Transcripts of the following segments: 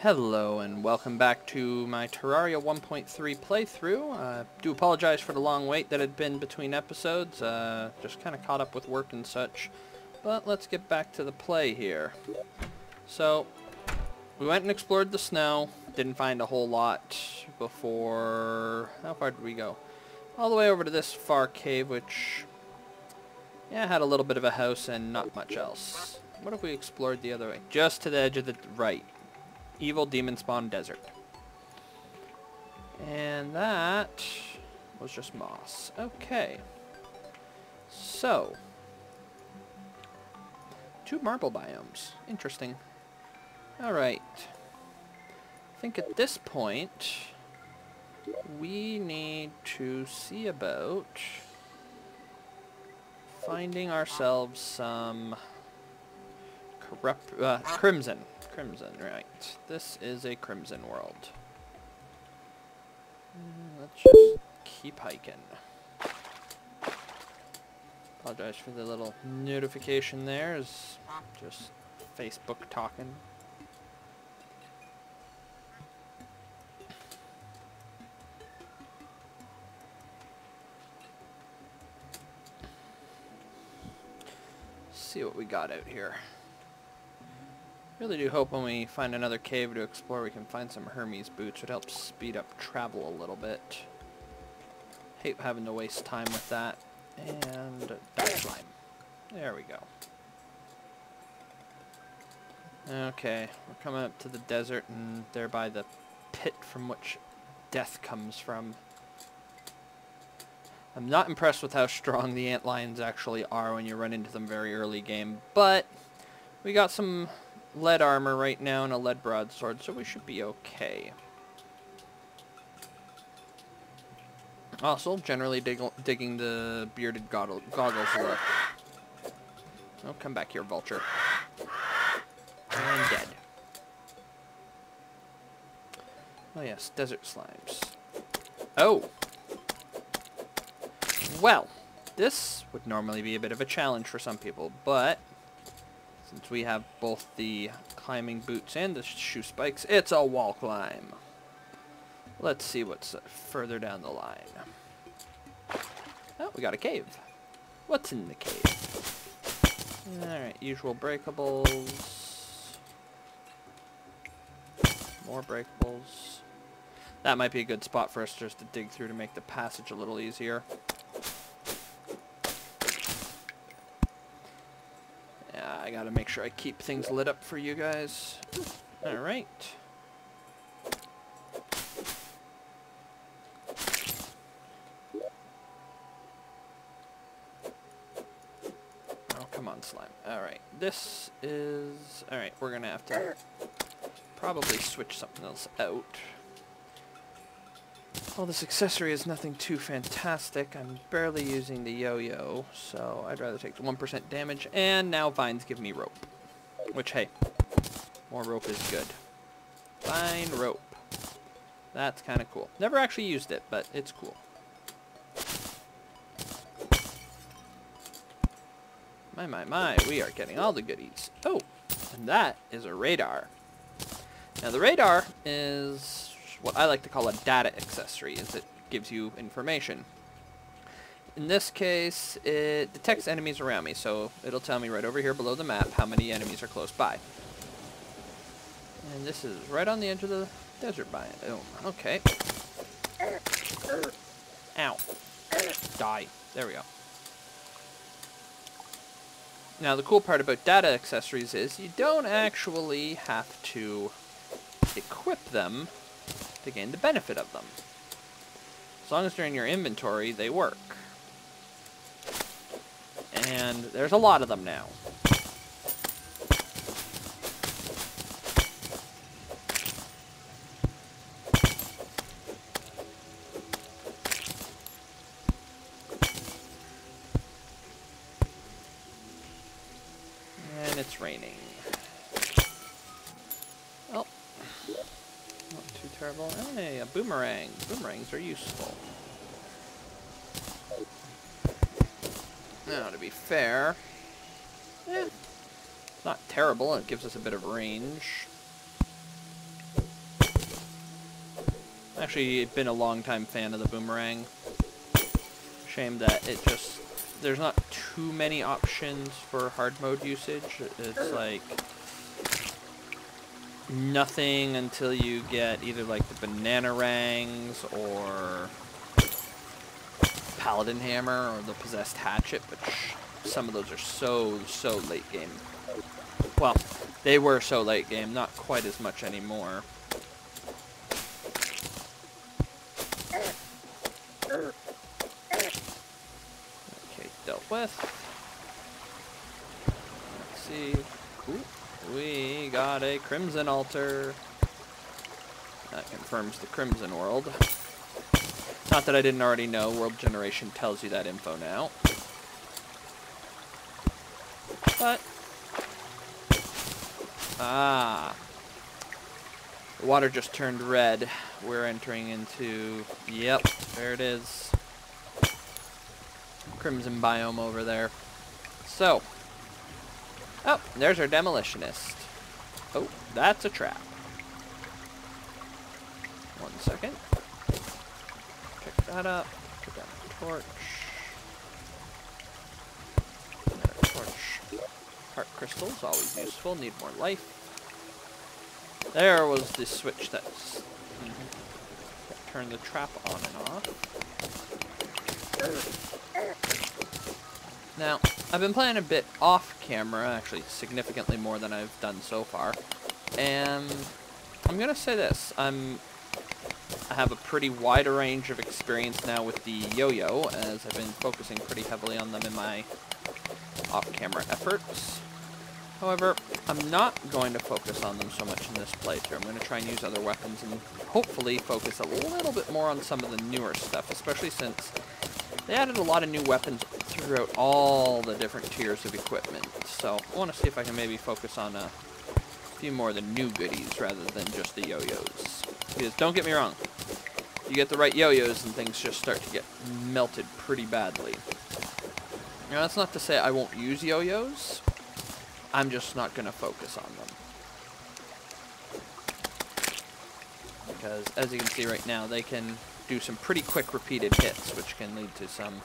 Hello and welcome back to my Terraria 1.3 playthrough. Do apologize for the long wait that had been between episodes, just kind of caught up with work and such. But let's get back to the play here. So, we went and explored the snow, didn't find a whole lot before... How far did we go? All the way over to this far cave, which... yeah, had a little bit of a house and not much else. What if we explored the other way? Just to the edge of the right. Evil demon spawn desert. And that was just moss. Okay. So. 2 marble biomes. Interesting. Alright. I think at this point we need to see about finding ourselves some crimson. Crimson, right. This is a crimson world. Let's just keep hiking. Apologize for the little notification there. It's just Facebook talking. See what we got out here. Really do hope when we find another cave to explore we can find some Hermes boots. It helps speed up travel a little bit. Hate having to waste time with that. And dark slime. There we go. Okay, we're coming up to the desert and thereby the pit from which death comes from. I'm not impressed with how strong the antlions actually are when you run into them very early game, but we got some lead armor right now and a lead broadsword, so we should be okay. Also, generally digging the bearded goggles look. Oh, come back here, vulture. And dead. Oh yes, desert slimes. Oh! Well, this would normally be a bit of a challenge for some people, but since we have both the climbing boots and the shoe spikes, it's a wall climb. Let's see what's further down the line. Oh, we got a cave. What's in the cave? Alright, usual breakables. More breakables. That might be a good spot for us just to dig through to make the passage a little easier. I gotta make sure I keep things lit up for you guys. Alright. Oh, come on, slime. Alright, this is... Alright, we're gonna have to probably switch something else out. Well, this accessory is nothing too fantastic. I'm barely using the yo-yo, so I'd rather take the 1% damage. And now vines give me rope. Which, hey, more rope is good. Vine rope. That's kind of cool. Never actually used it, but it's cool. My, we are getting all the goodies. Oh, and that is a radar. Now, the radar is what I like to call a data accessory, as it gives you information. In this case, it detects enemies around me, so it'll tell me right over here below the map how many enemies are close by. And this is right on the edge of the desert biome. Oh, okay. Ow. Die. There we go. Now, the cool part about data accessories is you don't actually have to equip them to gain the benefit of them. As long as they're in your inventory, they work. And there's a lot of them now. And it's raining. Oh. Not too terrible. Hey, a boomerang. Boomerangs are useful. Now, to be fair, it's not terrible. It gives us a bit of range. Actually been a long time fan of the boomerang. Shame that it just, there's not too many options for hard mode usage. It's like nothing until you get either like the banana rangs or paladin hammer or the possessed hatchet, which some of those are so late game. Well, they were so late game, not quite as much anymore. Okay, dealt with. Let's see. Ooh, we got a crimson altar. That confirms the crimson world. Not that I didn't already know, world generation tells you that info now. But, the water just turned red. We're entering into, yep, there it is. Crimson biome over there. So, oh, there's our demolitionist. Oh, that's a trap. 1 second. Pick that up. Put down a torch. Another torch. Heart crystals, always useful. Need more life. There was the switch that turned the trap on and off. Now, I've been playing a bit off camera, actually significantly more than I've done so far. And I'm gonna say this, I have a pretty wide range of experience now with the yo-yo, as I've been focusing pretty heavily on them in my off-camera efforts. However, I'm not going to focus on them so much in this playthrough. I'm going to try and use other weapons and hopefully focus a little bit more on some of the newer stuff, especially since they added a lot of new weapons throughout all the different tiers of equipment. So I want to see if I can maybe focus on a few more of the new goodies rather than just the yo-yos. Because don't get me wrong, you get the right yo-yos and things just start to get melted pretty badly. Now that's not to say I won't use yo-yos. I'm just not going to focus on them. Because, as you can see right now, they can do some pretty quick repeated hits, which can lead to some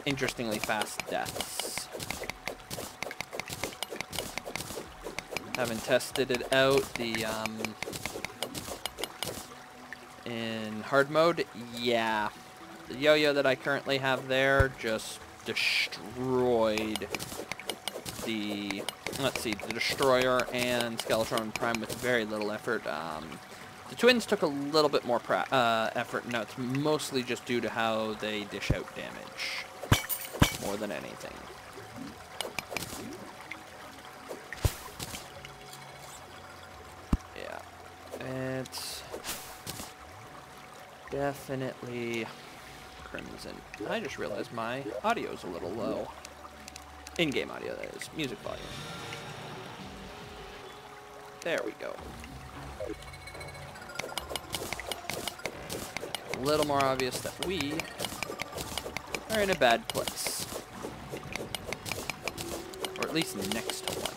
interestingly fast deaths. Haven't tested it out in hard mode. Yeah. The yo-yo that I currently have there just destroyed the Destroyer and Skeletron Prime with very little effort. The twins took a little bit more effort, and now it's mostly just due to how they dish out damage, more than anything. Yeah, it's definitely crimson. I just realized my audio's a little low. In-game audio, that is. Music volume. There we go. A little more obvious that we are in a bad place. Or at least next to one.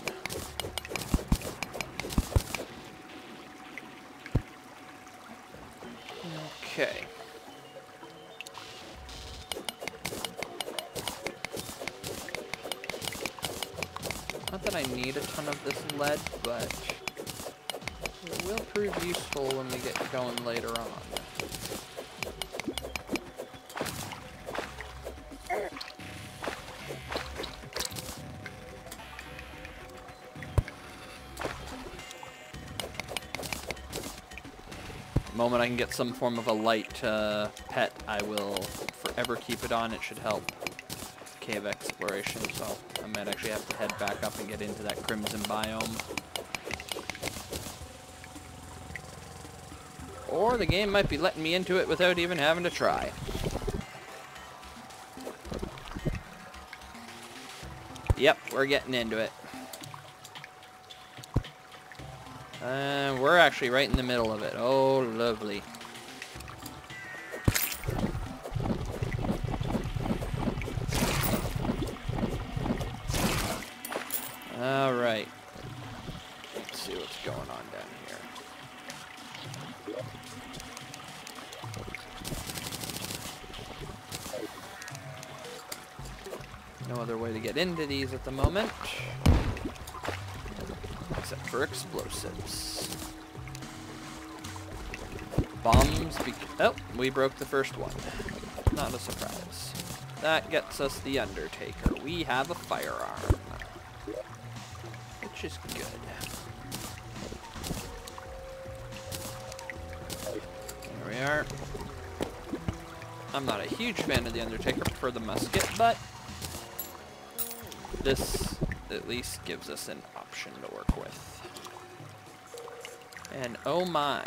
Okay. Not that I need a ton of this lead, but it will prove useful when we get going later on. The moment I can get some form of a light pet, I will forever keep it on. It should help cave exploration, so I might actually have to head back up and get into that crimson biome. Or the game might be letting me into it without even having to try. Yep, we're getting into it. We're actually right in the middle of it. Oh, lovely. Alright. Let's see what's going on down here. No other way to get into these at the moment. Except for explosives. Bombs. Oh, we broke the first one. Not a surprise. That gets us the Undertaker. We have a firearm. Which is good. There we are. I'm not a huge fan of the Undertaker. I prefer the musket, but this at least gives us an option to work with. And oh my.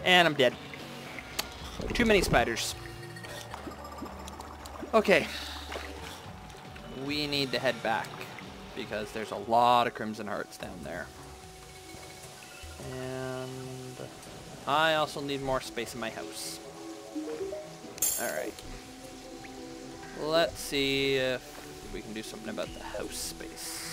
And I'm dead. Too many spiders. Okay. We need to head back because there's a lot of Crimson Hearts down there. And I also need more space in my house. Alright. Let's see if we can do something about the house space.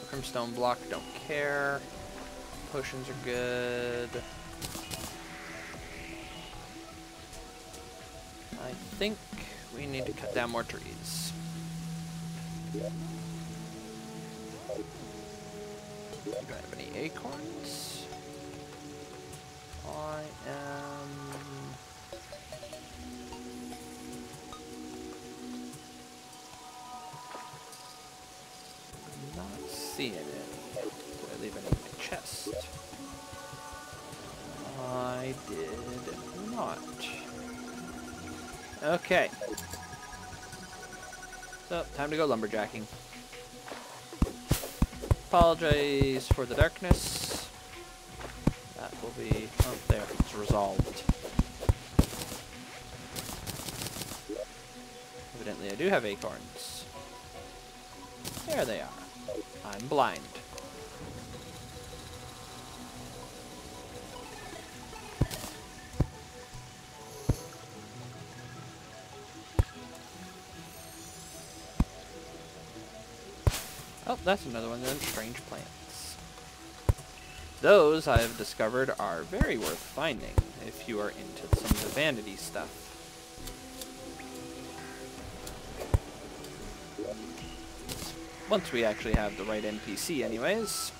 Crimstone block, don't care. Potions are good. I think we need to cut down more trees. Do I have any acorns? I am... not seeing it. Did I leave any in my chest? I did not. Okay. So, time to go lumberjacking. Apologize for the darkness. That will be... oh, there. It's resolved. Evidently I do have acorns. There they are. I'm blind. Oh, that's another one of them strange plants. Those, I have discovered, are very worth finding if you are into some of the vanity stuff. Once we actually have the right NPC anyways.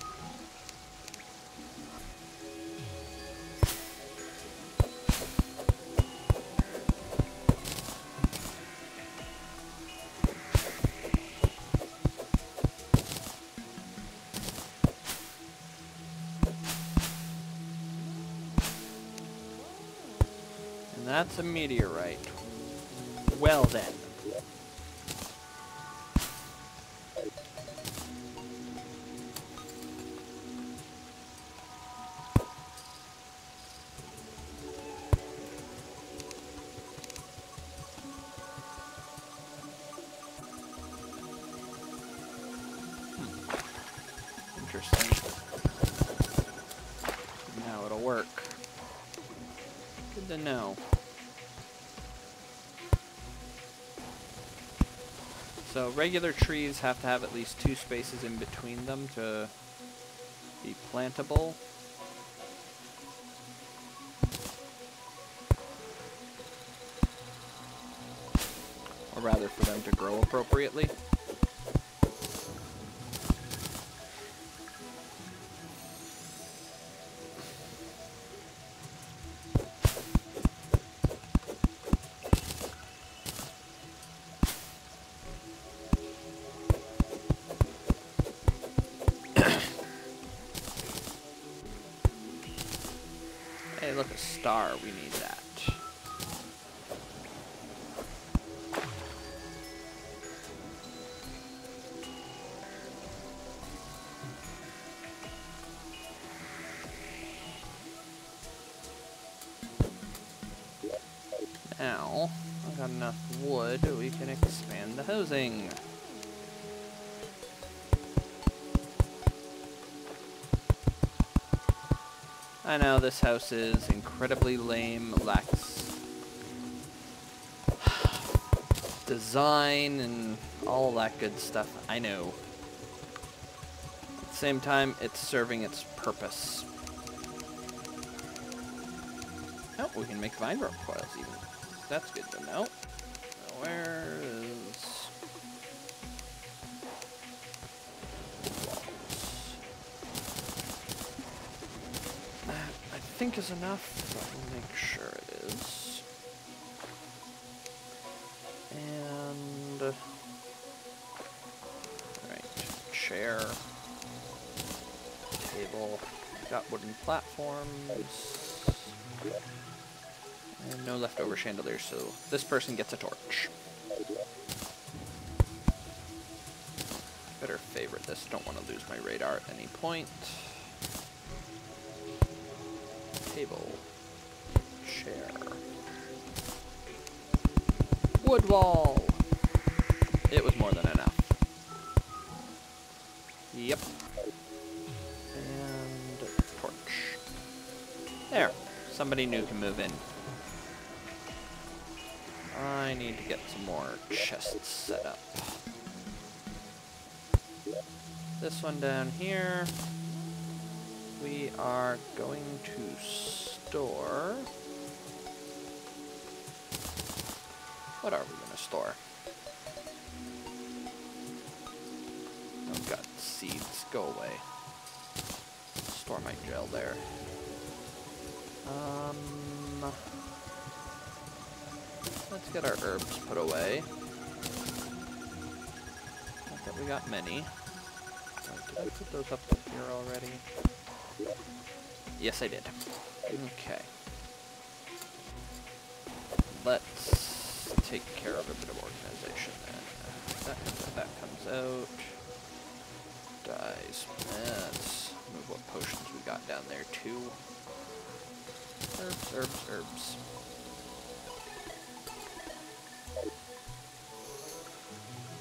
And that's a meteorite. Well then. Interesting. Now it'll work. Good to know. So regular trees have to have at least 2 spaces in between them to be plantable. Or rather for them to grow appropriately. Hey, look, a star. We need that. Now, I've got enough wood, we can expand the housing. I know this house is incredibly lame, lacks design and all that good stuff. I know. At the same time, it's serving its purpose. Oh, we can make vine rope coils even. That's good to know. Where is... That, I think, is enough, but we'll make sure it is. And... Alright, chair. Table. Got wooden platforms. And no leftover chandeliers, so this person gets a torch. Better favorite this, don't want to lose my radar at any point. Table. Chair. Wood wall! It was more than enough. Yep. And torch. There. Somebody new can move in. I need to get some more chests set up. This one down here, we are going to store... What are we going to store? Oh god, seeds, go away. Store my gel there. Let's get our herbs put away. Not that we got many. Did I put those up here already? Yes, I did. Okay. Let's take care of a bit of organization then. That comes out. Dies. Let's move what potions we got down there too. Herbs, herbs, herbs.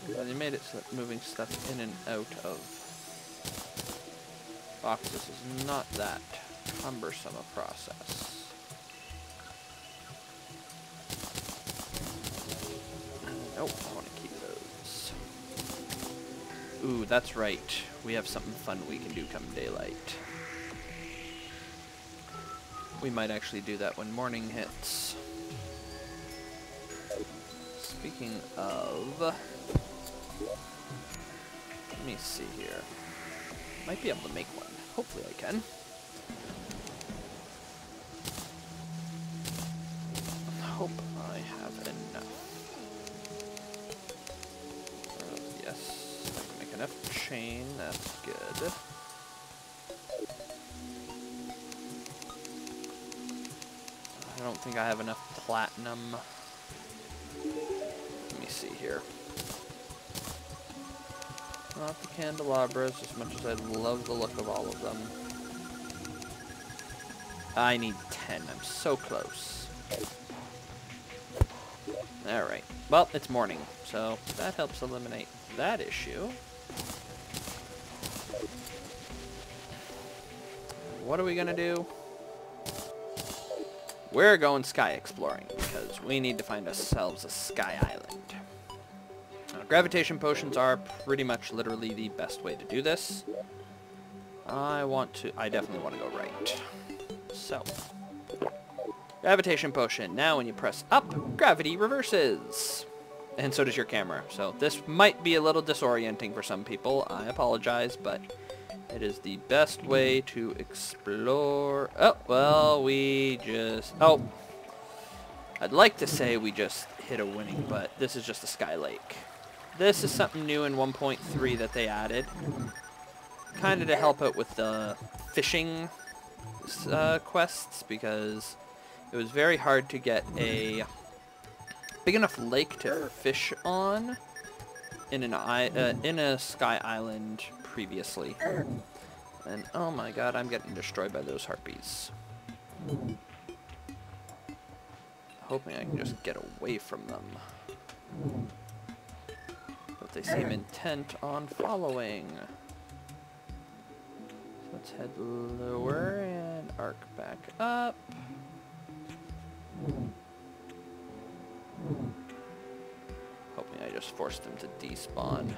Well, they made it so that moving stuff in and out of boxes is not that cumbersome a process. Nope, I want to keep those. Ooh, that's right. We have something fun we can do come daylight. We might actually do that when morning hits. Speaking of... Let me see here. Might be able to make one. Hopefully I can. Hope I have enough. Yes, I can make enough chain. That's good. I don't think I have enough platinum. Let me see here. Not the candelabras, as much as I love the look of all of them. I need 10. I'm so close. Alright. Well, it's morning, so that helps eliminate that issue. What are we gonna do? We're going sky exploring, because we need to find ourselves a sky island. Now, gravitation potions are pretty much literally the best way to do this. I definitely want to go right. So, gravitation potion. Now when you press up, gravity reverses. And so does your camera. So this might be a little disorienting for some people. I apologize, but it is the best way to explore. Oh, well, we just... Oh, I'd like to say we just hit a winning, but this is just a sky lake. This is something new in 1.3 that they added. Kind of to help out with the fishing quests, because it was very hard to get a big enough lake to fish on in a sky island previously. And oh my god, I'm getting destroyed by those harpies. Hoping I can just get away from them. But they seem intent on following. So let's head lower and arc back up. Hope Yeah, I just forced him to despawn.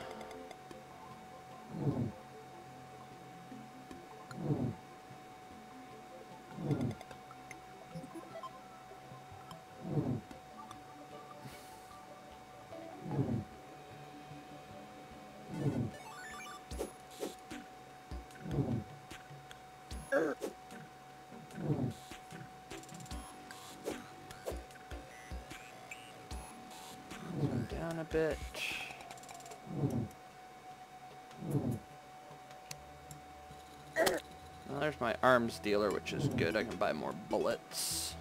Down a bit. Well, there's my arms dealer, which is good. I can buy more bullets.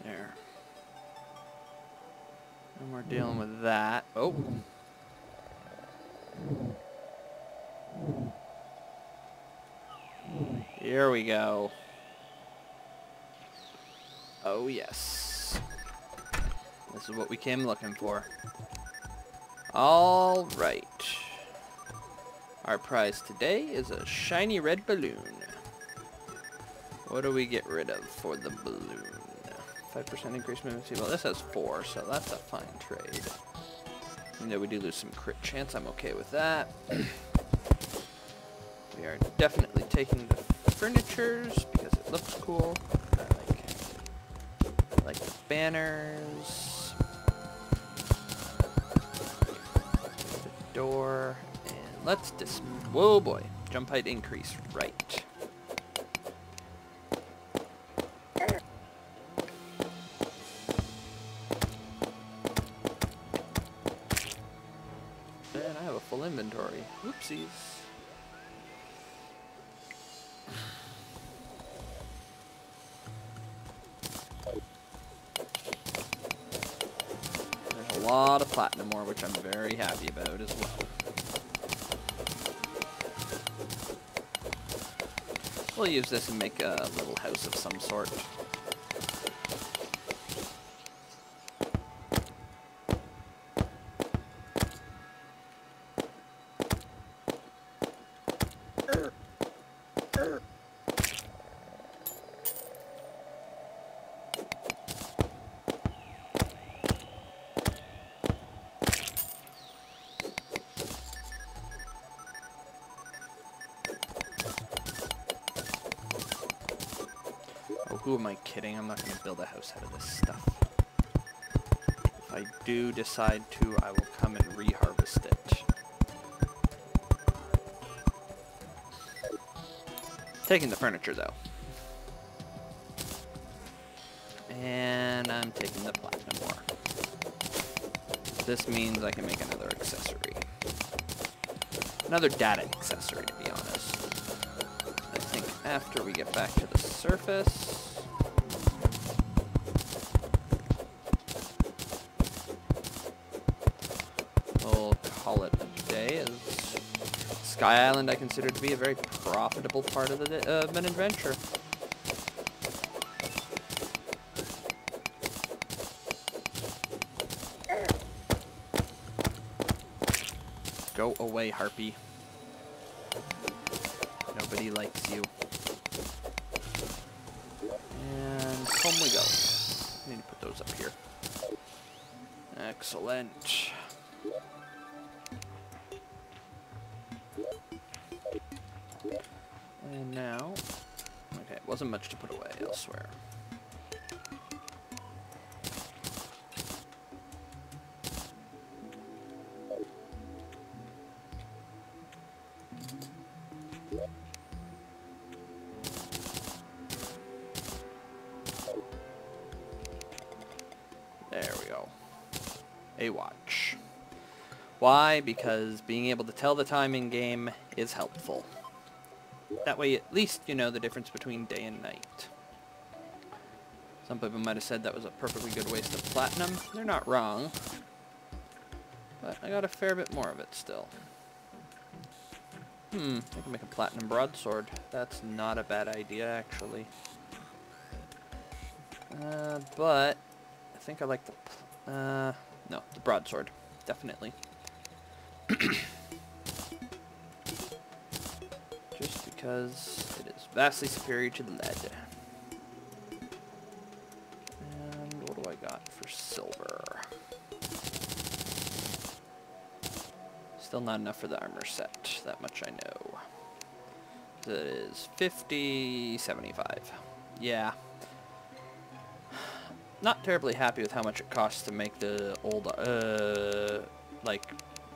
There. And we're dealing with that. Oh. Here we go. Oh yes. This is what we came looking for. All right. Our prize today is a shiny red balloon. What do we get rid of for the balloon? 5% increase movement speed. Well, this has 4, so that's a fine trade. Even though we do lose some crit chance, I'm okay with that. We are definitely taking the furnitures because it looks cool. I like the banners. The door. And let's whoa boy. Jump height increase. Right. And I have a full inventory. Oopsies. There's a lot of platinum ore, which I'm very happy about as well. We'll use this and make a little house of some sort. Oh, who am I kidding? I'm not going to build a house out of this stuff. If I do decide to, I will come and reharvest it. Taking the furniture, though. And I'm taking the platinum ore. This means I can make another accessory. Another data accessory, to be honest. I think after we get back to the surface... we'll call it a day. As Sky Island I consider to be a very profitable part of an adventure. Go away, Harpy. Nobody likes you. And home we go. I need to put those up here. Excellent. And now, okay, it wasn't much to put away elsewhere. There we go. A watch. Why? Because being able to tell the time in game is helpful. That way at least you know the difference between day and night. Some people might have said that was a perfectly good waste of platinum. They're not wrong. But I got a fair bit more of it still. I can make a platinum broadsword. That's not a bad idea, actually. But I think I like the... no, the broadsword. Definitely. Just because it is vastly superior to the lead. And what do I got for silver? Still not enough for the armor set. That much I know. That is 50, 75. Yeah. Not terribly happy with how much it costs to make the old, like,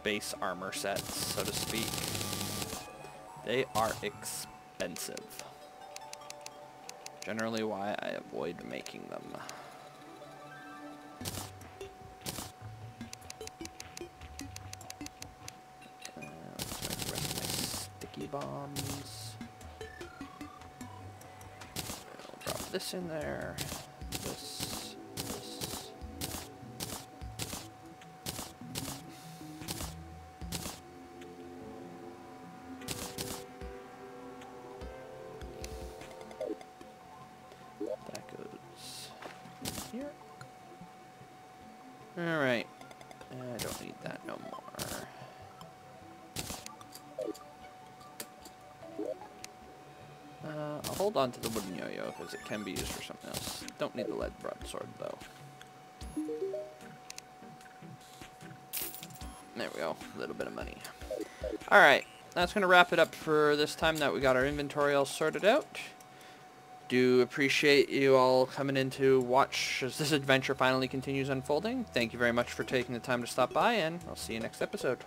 base armor sets, so to speak. They are expensive. Generally why I avoid making them. Let's make the rest of my sticky bombs. I'll drop this in there. This. That goes here. Alright. I don't need that no more. I'll hold on to the wooden yo-yo because it can be used for something else. Don't need the lead broadsword though. There we go. A little bit of money. Alright. That's going to wrap it up for this time that we got our inventory all sorted out. Do appreciate you all coming in to watch as this adventure finally continues unfolding. Thank you very much for taking the time to stop by, and I'll see you next episode.